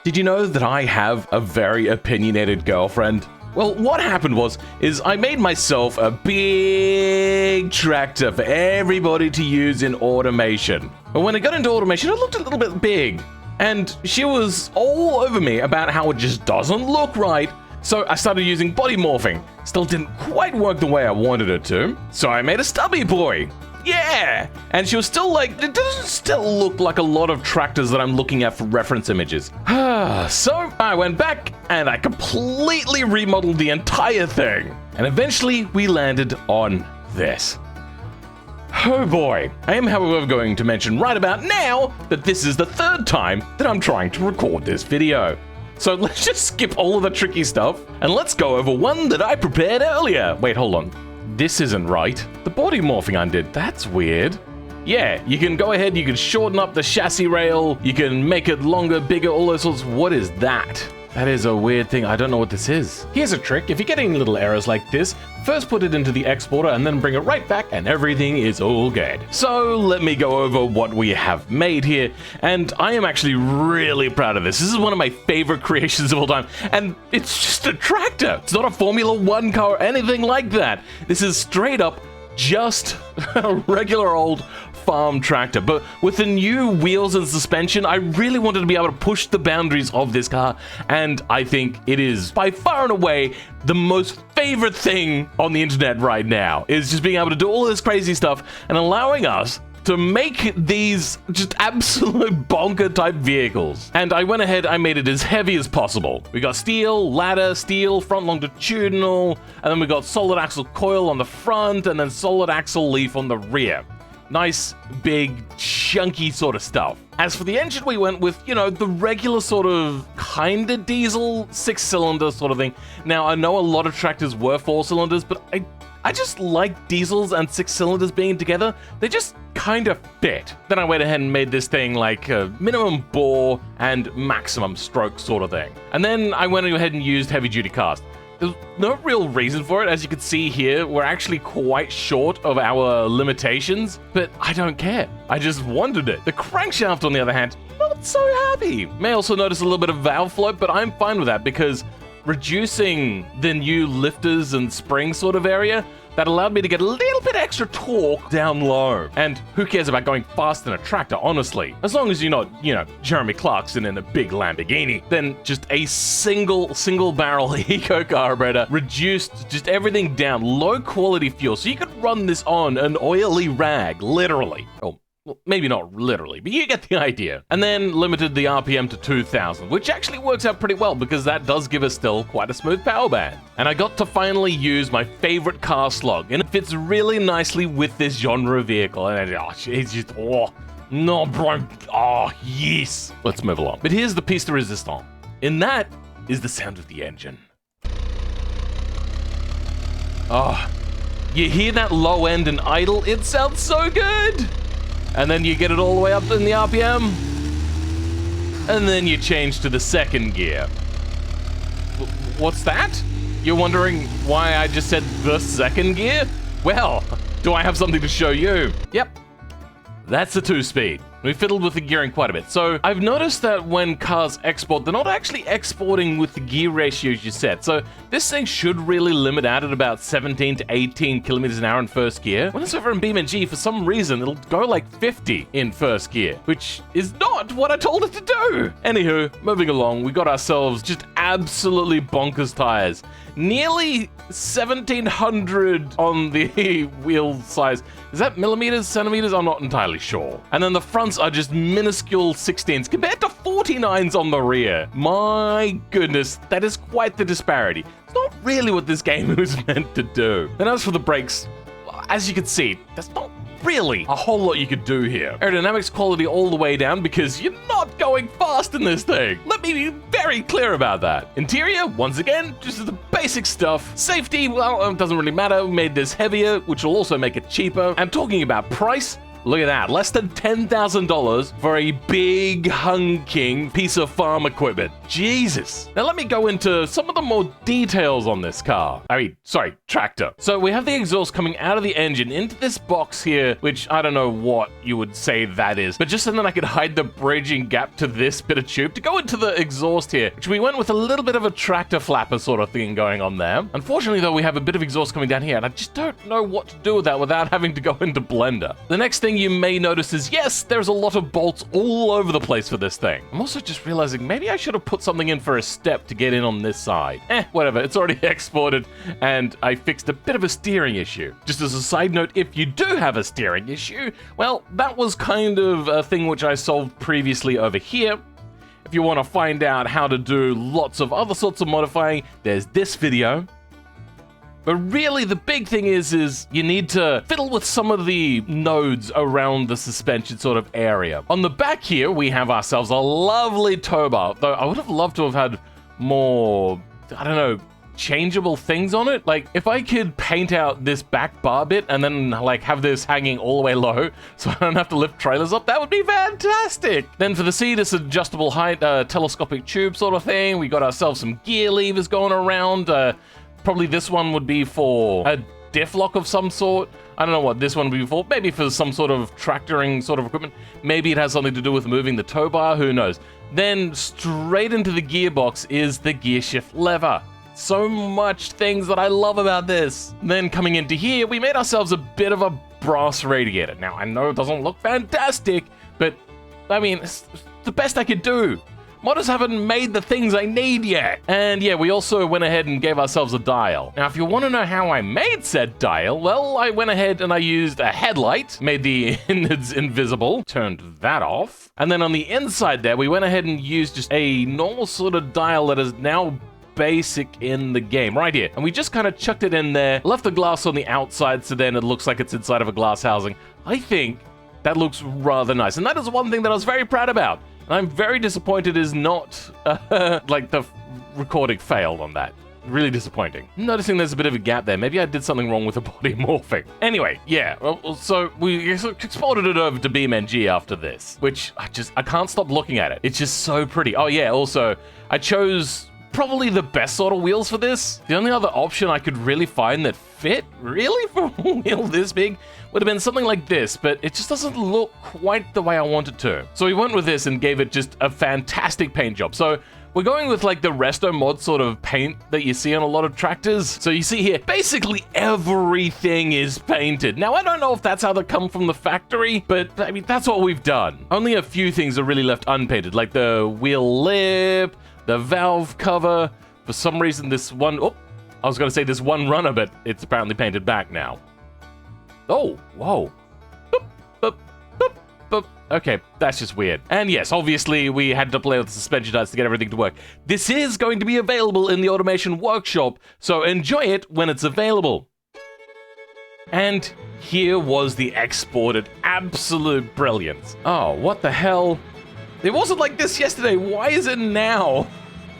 Did you know that I have a very opinionated girlfriend? Well, what happened is I made myself a big tractor for everybody to use in automation. But when it got into automation, it looked a little bit big. And she was all over me about how it just doesn't look right. So I started using body morphing. Still didn't quite work the way I wanted it to. So I made a stubby boy. Yeah! And she was still like, it doesn't still look like a lot of tractors that I'm looking at for reference images. So I went back and I completely remodeled the entire thing. And eventually we landed on this. Oh boy. I am, however, going to mention right about now that this is the third time that I'm trying to record this video. So let's just skip all of the tricky stuff and let's go over one that I prepared earlier. Wait, hold on. This isn't right. The body morphing undid. That's weird. Yeah, you can go ahead, you can shorten up the chassis rail, you can make it longer, bigger, all those sorts. What is that? That is a weird thing. I don't know what this is. Here's a trick. If you're getting little errors like this, first put it into the exporter and then bring it right back and everything is all good. So let me go over what we have made here. And I am actually really proud of this. This is one of my favorite creations of all time. And it's just a tractor. It's not a Formula One car or anything like that. This is straight up just a regular old farm tractor, but with the new wheels and suspension, I really wanted to be able to push the boundaries of this car, and I think it is by far and away the most favorite thing on the internet right now, is just being able to do all this crazy stuff and allowing us to make these just absolute bonker type vehicles. And I went ahead, I made it as heavy as possible. We got steel, ladder, steel, front longitudinal, and then we got solid axle coil on the front, and then solid axle leaf on the rear. Nice, big, chunky sort of stuff. As for the engine, we went with, you know, the regular sort of kind of diesel 6-cylinder sort of thing. Now, I know a lot of tractors were 4 cylinders, but I just like diesels and 6 cylinders being together. They just kind of fit. Then I went ahead and made this thing like a minimum bore and maximum stroke sort of thing. And then I went ahead and used heavy duty cast. There's no real reason for it. As you can see here, we're actually quite short of our limitations, but I don't care. I just wanted it. The crankshaft, on the other hand, not so happy. May also notice a little bit of valve float, but I'm fine with that because reducing the new lifters and spring sort of area, that allowed me to get a little bit extra torque down low. And who cares about going fast in a tractor, honestly? As long as you're not, you know, Jeremy Clarkson in a big Lamborghini, then just a single barrel eco carburetor reduced just everything down, low quality fuel. So you could run this on an oily rag, literally. Oh, well, maybe not literally, but you get the idea. And then limited the RPM to 2,000, which actually works out pretty well because that does give us still quite a smooth power band. And I got to finally use my favorite car slug, and it fits really nicely with this genre vehicle. And it's just, oh, no, bro, oh, yes. Let's move along. But here's the piece de resistance. And that is the sound of the engine. Oh, you hear that low end and idle? It sounds so good. And then you get it all the way up in the RPM. And then you change to the second gear. What's that? You're wondering why I just said the second gear? Well, do I have something to show you? Yep. That's a 2-speed. We fiddled with the gearing quite a bit. So I've noticed that when cars export, they're not actually exporting with the gear ratios you set. So this thing should really limit out at about 17 to 18 kilometers an hour in first gear. When it's over in BeamNG, for some reason, it'll go like 50 in first gear, which is not what I told it to do. Anywho, moving along, we got ourselves just absolutely bonkers tires. Nearly 1,700 on the wheel size. Is that millimeters, centimeters? I'm not entirely sure. And then the fronts are just minuscule 16s compared to 49s on the rear. My goodness, that is quite the disparity. It's not really what this game was meant to do. And as for the brakes, as you can see, that's not really a whole lot you could do here. Aerodynamics quality all the way down because you're not going fast in this thing. Let me be very clear about that. Interior, once again, just the basic stuff. Safety, well, it doesn't really matter. We made this heavier, which will also make it cheaper. And talking about price, Look at that, less than $10,000 for a big hunking piece of farm equipment. Jesus. Now let me go into some of the more details on this car. Tractor. So we have the exhaust coming out of the engine into this box here, which I don't know what you would say that is, but just so that I could hide the bridging gap to this bit of tube to go into the exhaust here, which we went with a little bit of a tractor flapper sort of thing going on there. Unfortunately though, we have a bit of exhaust coming down here, and I just don't know what to do with that without having to go into Blender. The next thing you may notice is, yes, there's a lot of bolts all over the place for this thing. I'm also just realizing maybe I should have put something in for a step to get in on this side. Whatever, it's already exported, and I fixed a bit of a steering issue. Just as a side note, if you do have a steering issue, well, that was kind of a thing which I solved previously over here. If you want to find out how to do lots of other sorts of modifying, there's this video. But really, the big thing is you need to fiddle with some of the nodes around the suspension sort of area. On the back here, we have ourselves a lovely tow bar, though I would have loved to have had more, I don't know, changeable things on it. Like, if I could paint out this back bar bit and then, like, have this hanging all the way low so I don't have to lift trailers up, that would be fantastic. Then for the seat, it's adjustable height, telescopic tube sort of thing. We got ourselves some gear levers going around. Probably this one would be for a diff lock of some sort. I don't know what this one would be for. Maybe for some sort of tractoring sort of equipment. Maybe it has something to do with moving the tow bar. Who knows? Then straight into the gearbox is the gear shift lever. So much things that I love about this. Then coming into here, we made ourselves a bit of a brass radiator. Now, I know it doesn't look fantastic, but I mean, it's the best I could do. Modders haven't made the things I need yet. And yeah, we also went ahead and gave ourselves a dial. Now, if you want to know how I made said dial, well, I went ahead and I used a headlight, made the innards invisible, turned that off. And then on the inside there, we went ahead and used just a normal sort of dial that is now basic in the game, right here. And we just kind of chucked it in there, left the glass on the outside, so then it looks like it's inside of a glass housing. I think that looks rather nice. And that is one thing that I was very proud about. And I'm very disappointed is not, like, the recording failed on that. Really disappointing. I'm noticing there's a bit of a gap there. Maybe I did something wrong with the body morphing. Anyway, yeah, so we exported it over to BeamNG after this, which I can't stop looking at it. It's just so pretty. Oh yeah, also, I chose probably the best sort of wheels for this. The only other option I could really find that fit, really, for a wheel this big, would have been something like this, but it just doesn't look quite the way I want it to. So we went with this and gave it just a fantastic paint job. So we're going with like the Resto Mod sort of paint that you see on a lot of tractors. So you see here, basically everything is painted. Now, I don't know if that's how they come from the factory, but I mean, that's what we've done. Only a few things are really left unpainted, like the wheel lip, the valve cover. For some reason, this one, I was gonna say this one runner, but it's apparently painted back now. Oh, whoa. Boop, boop, boop, boop. Okay, that's just weird. And yes, obviously, we had to play with the suspension dials to get everything to work. This is going to be available in the Automation Workshop, so enjoy it when it's available. And here was the exported absolute brilliance. Oh, what the hell? It wasn't like this yesterday. Why is it now?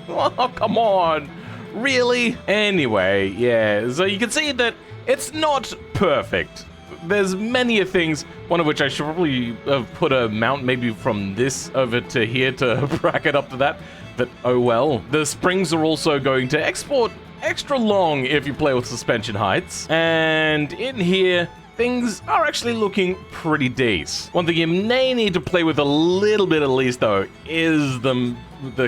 Oh, come on. Really? Anyway, yeah, so you can see that it's not perfect. There's many things, one of which I should probably have put a mount maybe from this over to here to bracket up to that, but oh well. The springs are also going to export extra long if you play with suspension heights, and in here, things are actually looking pretty decent. One thing you may need to play with a little bit at least though is the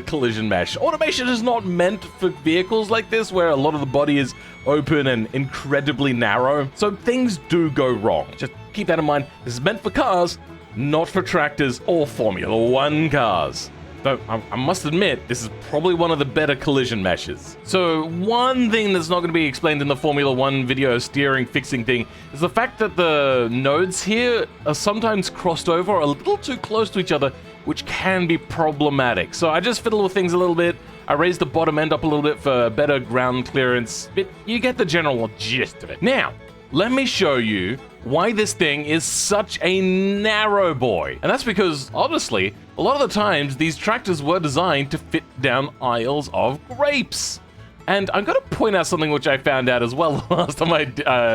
collision mesh. Automation is not meant for vehicles like this where a lot of the body is open and incredibly narrow, so things do go wrong. Just keep that in mind. This is meant for cars, not for tractors or Formula 1 cars. Though I must admit, this is probably one of the better collision meshes. So one thing that's not going to be explained in the Formula 1 video steering fixing thing is the fact that the nodes here are sometimes crossed over a little too close to each other, which can be problematic. So I just fiddle with things a little bit. I raised the bottom end up a little bit for better ground clearance, but you get the general gist of it. Now, let me show you why this thing is such a narrow boy. And that's because, honestly, a lot of the times these tractors were designed to fit down aisles of grapes. And I'm going to point out something which I found out as well last time I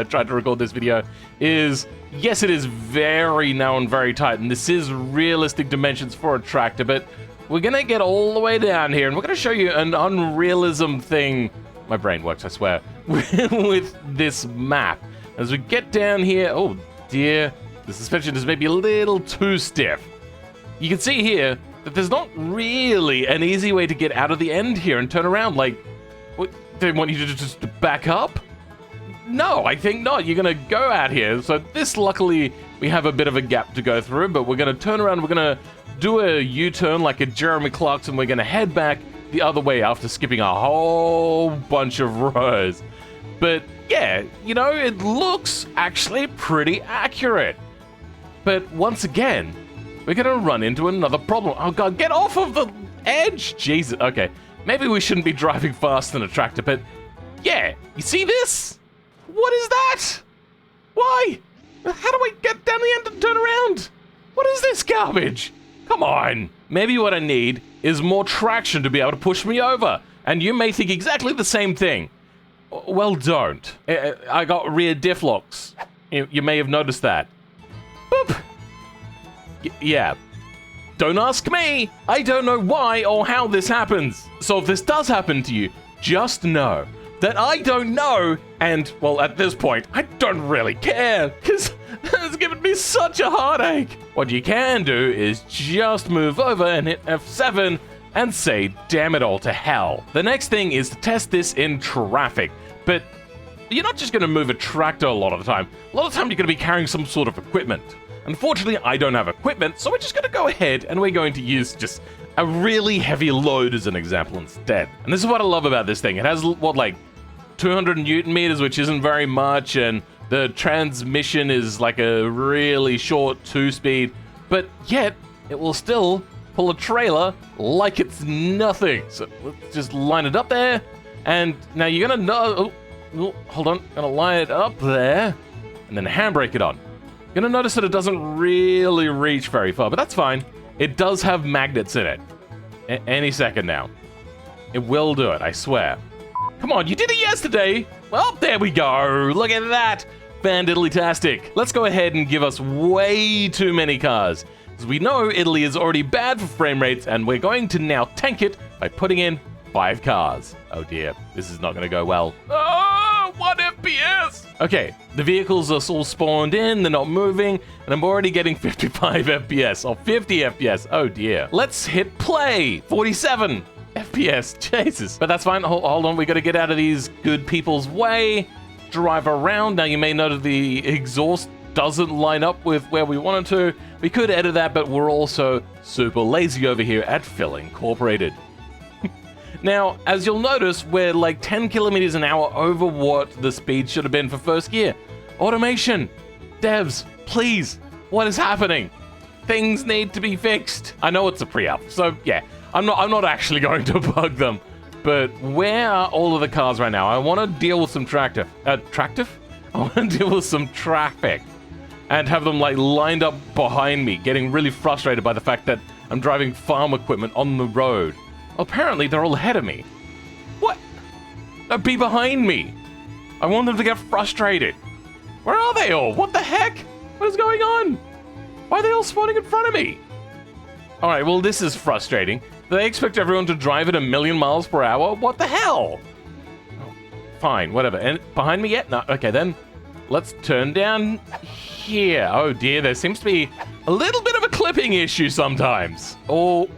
tried to record this video, is, yes, it is very narrow and very tight, and this is realistic dimensions for a tractor, but we're going to get all the way down here, and we're going to show you an unrealism thing. My brain works, I swear, with this map. As we get down here, oh dear, the suspension is maybe a little too stiff. You can see here that there's not really an easy way to get out of the end here and turn around. Like, what, they want you to just back up? No, I think not. You're going to go out here. So this, luckily, we have a bit of a gap to go through, but we're going to turn around. We're going to do a U-turn like a Jeremy Clarkson. We're going to head back the other way after skipping a whole bunch of rows. But yeah, you know, it looks actually pretty accurate. But once again, we're going to run into another problem. Oh god, get off of the edge! Jesus, okay. Maybe we shouldn't be driving fast in a tractor, but yeah, you see this? What is that? Why? How do I get down the end and turn around? What is this garbage? Come on. Maybe what I need is more traction to be able to push me over. And you may think exactly the same thing. Well, don't. I got rear diff locks. You may have noticed that. Boop. Yeah. Don't ask me. I don't know why or how this happens. So if this does happen to you, just know that I don't know, and, well, at this point, I don't really care, because it's given me such a heartache. What you can do is just move over and hit F7 and say, damn it all to hell. The next thing is to test this in traffic, but you're not just going to move a tractor a lot of the time. A lot of the time you're going to be carrying some sort of equipment. Unfortunately, I don't have equipment, so we're just going to go ahead and we're going to use just a really heavy load as an example instead. And this is what I love about this thing. It has, what, like 200 Newton meters, which isn't very much, and the transmission is like a really short 2-speed, but yet it will still pull a trailer like it's nothing. So let's just line it up there, and now you're going to know... Oh, hold on. Going to line it up there, and then handbrake it on. You're going to notice that it doesn't really reach very far, but that's fine. It does have magnets in it. Any second now. It will do it, I swear. Come on, you did it yesterday. Well, there we go. Look at that. Fan-diddly-tastic. Let's go ahead and give us way too many cars. As we know, Italy is already bad for frame rates, and we're going to now tank it by putting in 5 cars. Oh dear, this is not going to go well. Oh, 1 FPS! Okay, the vehicles are all spawned in, they're not moving, and I'm already getting 55 FPS, or 50 FPS. Oh dear. Let's hit play. 47 FPS, Jesus. But that's fine, hold on, we got to get out of these good people's way. Drive around. Now you may notice the exhaust doesn't line up with where we wanted to. We could edit that, but we're also super lazy over here at Phil Incorporated. Now, as you'll notice, we're like 10 kilometers an hour over what the speed should have been for first gear. Automation, devs, please, what is happening? Things need to be fixed. I know it's a pre-up, so yeah, I'm not actually going to bug them. But where are all of the cars right now? I want to deal with some tractor. Tractive? I want to deal with some traffic and have them like lined up behind me, getting really frustrated by the fact that I'm driving farm equipment on the road. Apparently, they're all ahead of me. What? They'd be behind me. I want them to get frustrated. Where are they all? What the heck? What is going on? Why are they all spawning in front of me? All right, well, this is frustrating. Do they expect everyone to drive at 1,000,000 miles per hour? What the hell? Oh, fine, whatever. And behind me yet? No, okay, then let's turn down here. Oh dear, there seems to be a little bit of a clipping issue sometimes. Oh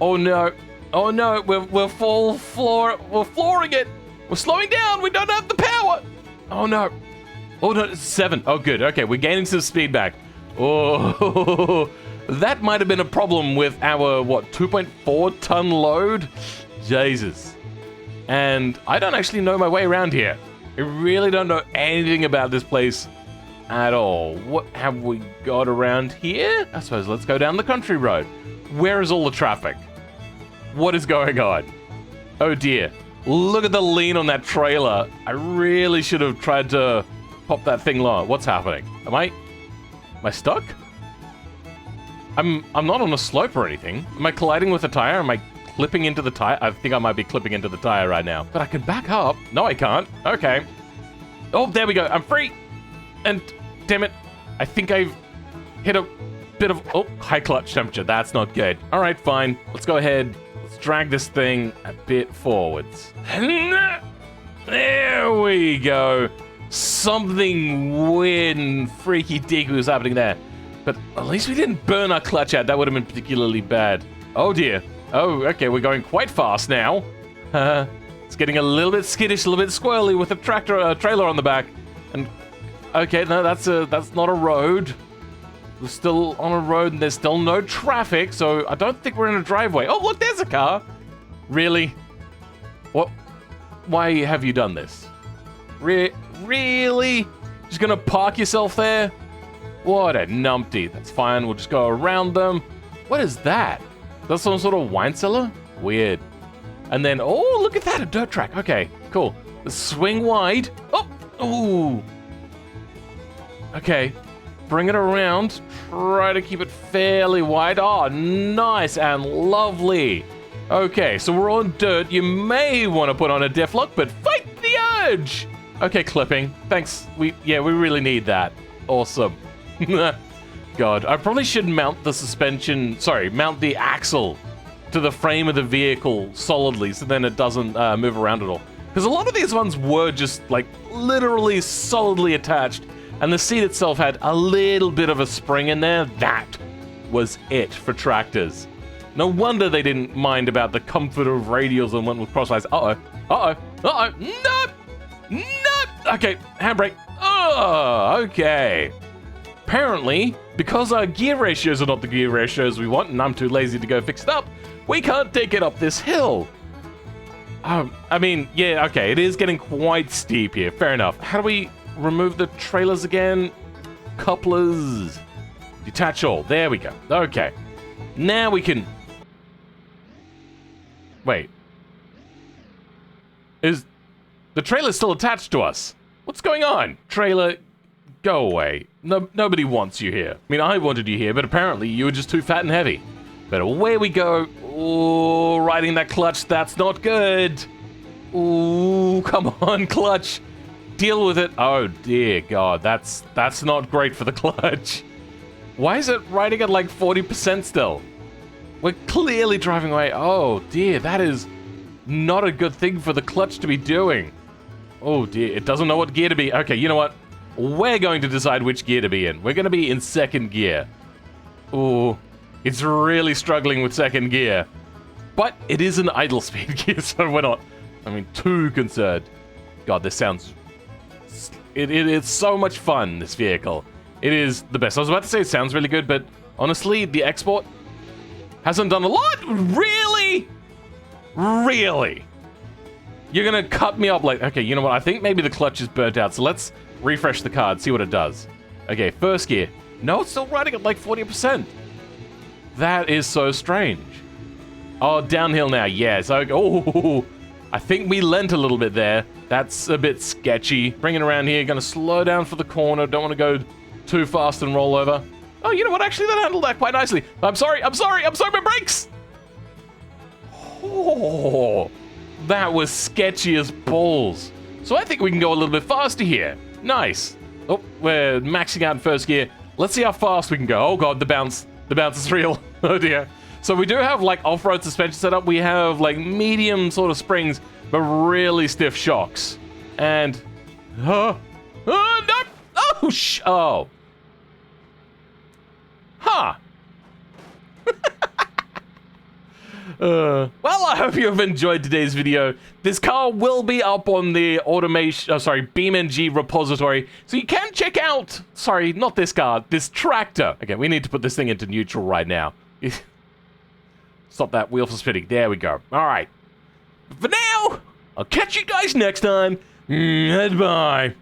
no. Oh no, we're flooring it. We're slowing down. We don't have the power. Oh no. Oh no, it's 7. Oh good. Okay, we're gaining some speed back. Oh, that might have been a problem with our, what, 2.4 ton load? Jesus. And I don't actually know my way around here. I really don't know anything about this place at all. What have we got around here? I suppose let's go down the country road. Where is all the traffic? What is going on? Oh dear. Look at the lean on that trailer. I really should have tried to pop that thing low. What's happening? Am I stuck? I'm not on a slope or anything. Am I colliding with a tire? Am I clipping into the tire? I think I might be clipping into the tire right now. But I can back up. No, I can't. Okay. Oh, there we go. I'm free. And, damn it, I think I've hit a bit of... Oh, high clutch temperature. That's not good. All right, fine. Let's go ahead. Let's drag this thing a bit forwards. There we go. Something weird and freaky deaky was happening there. But at least we didn't burn our clutch out. That would have been particularly bad. Oh, dear. Oh, okay. We're going quite fast now. It's getting a little bit skittish, a little bit squirrely with a trailer on the back. And, okay, no, that's not a road. We're still on a road and there's still no traffic, so I don't think we're in a driveway. Oh, look, there's a car. Really? What? Why have you done this? Really? Just gonna park yourself there? What a numpty. That's fine. We'll just go around them. What is that? That's some sort of wine cellar? Weird. And then, oh, look at that, a dirt track. Okay, cool. Let's swing wide. Oh, ooh. Okay, bring it around. Try to keep it fairly wide. Oh, nice and lovely. Okay, so we're on dirt. You may want to put on a diff lock, but fight the urge. Okay, clipping. Thanks. We really need that. Awesome. God, I probably should mount the axle to the frame of the vehicle solidly so then it doesn't move around at all. Because a lot of these ones were just like literally solidly attached and the seat itself had a little bit of a spring in there. That was it for tractors. No wonder they didn't mind about the comfort of radials and went with crosswise. Nope! Okay, handbrake. Oh, okay. Apparently, because our gear ratios are not the gear ratios we want, and I'm too lazy to go fix it up, we can't take it up this hill. I mean, yeah, okay, it is getting quite steep here. Fair enough. How do we remove the trailers again? Couplers. Detach all. There we go. Okay. Now we can... Wait. Is the trailer still attached to us? What's going on? Trailer, go away. No, nobody wants you here. I mean, I wanted you here, but apparently you were just too fat and heavy. But away we go. Ooh, riding that clutch, that's not good. Ooh, come on, clutch. Deal with it. Oh, dear God, that's not great for the clutch. Why is it riding at like 40% still? We're clearly driving away. Oh, dear, that is not a good thing for the clutch to be doing. Oh, dear, it doesn't know what gear to be. Okay, you know what? We're going to decide which gear to be in. We're going to be in second gear. Ooh, it's really struggling with second gear. But it is an idle speed gear, so we're not, too concerned. God, this sounds... It's so much fun, this vehicle. It is the best. I was about to say it sounds really good, but honestly, the export hasn't done a lot. Really? Really? You're gonna cut me up like... Okay, you know what? I think maybe the clutch is burnt out, so let's refresh the card, see what it does. Okay, first gear. No, it's still riding at like 40%. That is so strange. Oh, downhill now. Yes. Oh, I think we lent a little bit there. That's a bit sketchy. Bring it around here. Gonna slow down for the corner. Don't want to go too fast and roll over. Oh, you know what? Actually, that handled that quite nicely. I'm sorry, my brakes! Oh, that was sketchy as balls. So I think we can go a little bit faster here. Nice. Oh, we're maxing out in first gear. Let's see how fast we can go. Oh God, the bounce. The bounce is real. Oh dear. So we do have like off-road suspension setup. We have like medium sort of springs, but really stiff shocks. And, no! Oh. Huh. Well, I hope you have enjoyed today's video. This car will be up on the BeamNG repository, so you can check out, sorry, not this car, this tractor. Okay, we need to put this thing into neutral right now. Stop that wheel from spinning. There we go. All right. For now, I'll catch you guys next time. Goodbye.